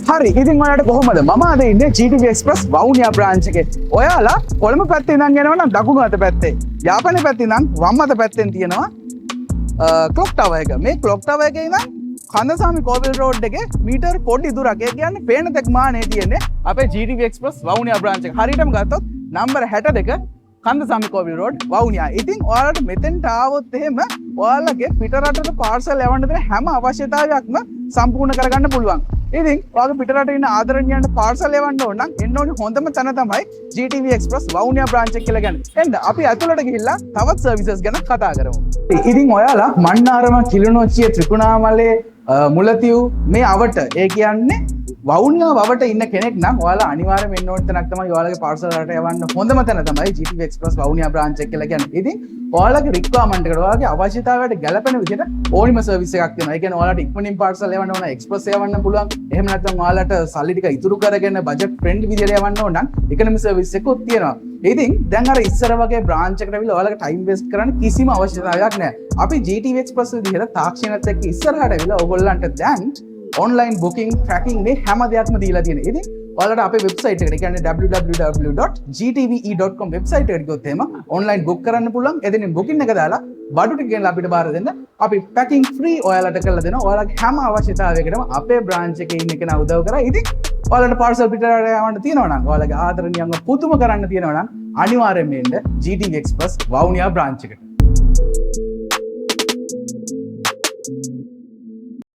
හරි ඉතින් ඔයාලට කොහොමද මම අද ඉන්නේ GTV Express වවුනියා බ්‍රාන්ච් එකේ. ඔයාලා කොළඹ පැත්තේ ඉඳන් යනවා නම් දකුණු අත පැත්තේ, යාපනයේ පැත්තේ ඉඳන් වම් අත පැත්තෙන් තියෙනවා ක්ලොක් ටවර් එක. මේ ක්ලොක් ටවර් එකේ ඉඳන් කන්දසාමි කෝවිල් රෝඩ් එකේ මීටර් පොඩි දුරක්. ඒ කියන්නේ පේන තෙක් මානේ තියෙන්නේ අපේ GTV Express වවුනියා බ්‍රාන්ච් එක. හරියටම ගත්තොත් නම්බර 62 කන්දසාමි කෝවිල් රෝඩ් වවුනියා. ඉතින් ඔයාලට මෙතෙන්ට ආවොත් එහෙම ඔයාලගේ පිටරටට පාර්සල් යවන්න දෙන හැම අවශ්‍යතාවයක්ම සම්පූර්ණ කරගන්න පුළුවන්. ඉතින් ඔයාගේ පිටරට ඉන්න ආදරණීයන්ට පාර්සල් යවන්න ඕන නම් එන්න ඕනේ හොඳම තැන තමයි GTV Express වවුනියා බ්‍රාන්ච් එක කියලා කියන්නේ. එන්න අපි ඇතුළට ගිහිල්ලා තවත් සර්විසස් ගැන කතා කරමු. ඉතින් ඔයාලා මන්නාරම කිලිනොච්චිය ත්‍රිකුණාමලයේ මුලතිව් මේ අවට ඒ කියන්නේ වවුනියා වවට ඉන්න කෙනෙක් නම් ඔයාලා අනිවාර්යයෙන්ම එන්න ඕන තැනක් තමයි ඔයාලගේ පාර්සල් වලට යවන්න හොඳම තැන තමයි GTV Express වවුනියා බ්‍රාන්ච් එක කියලා කියන්නේ. ඉතින් ඔයාලගේ රික්වයර්මන්ට් එකට ඔයාලගේ අවශ්‍යතාවයට ගැලපෙන විදිහට ඕනිම සර්විස් එකක් තියෙනවා. ඒ කියන්නේ ඔයාලට ඉක්මනින් පාර්සල් යවන්න ඕන, එක්ස්ප්‍රස් යවන්න පුළුවන්. එහෙම නැත්නම් ඔයාලට සල්ලි ටික ඉතුරු කරගෙන බජට් ෆ්‍රෙන්ඩ්ලි විදිහට යවන්න ඕන නම් ඉකනොමි සර්විස් එකකුත් තියෙනවා. ඉතින් දැන් අර ඉස්සර වගේ බ්‍රාන්ච් එකට ඇවිල්ලා ඔයාලගේ ටයිම් වේස්ට් කරන්න කිසිම අවශ්‍යතාවයක් නැහැ. අපි GTV Express විදිහට තාක්ෂණයත් එක්ක ඉස්සරහට ඇවිල්ලා ඕගොල්ලන්ට දැන් online booking tracking මේ හැම දෙයක්ම දීලා තියෙනවා. ඉතින් ඔයාලට අපේ වෙබ්සයිට් එකට, ඒ කියන්නේ www.gtve.com වෙබ්සයිට් එකට ගියොත් එහෙම online book කරන්න පුළුවන්. එතනින් booking එක දාලා බඩු ටික ගෙනලා අපිට බාර දෙන්න. අපි packing free ඔයාලට කරලා දෙනවා. ඔයාලගේ හැම අවශ්‍යතාවයකටම අපේ branch එකේ ඉන්න කෙනා උදව් කරා. ඉතින් ඔයාලට parcel පිටරට යවන්න තියෙනවා නම්, ඔයාලගේ ආදරණීයන්ව පුදුම කරන්න තියෙනවා නම් අනිවාර්යයෙන්ම එන්න GTV Express වවුනියා branch එකට.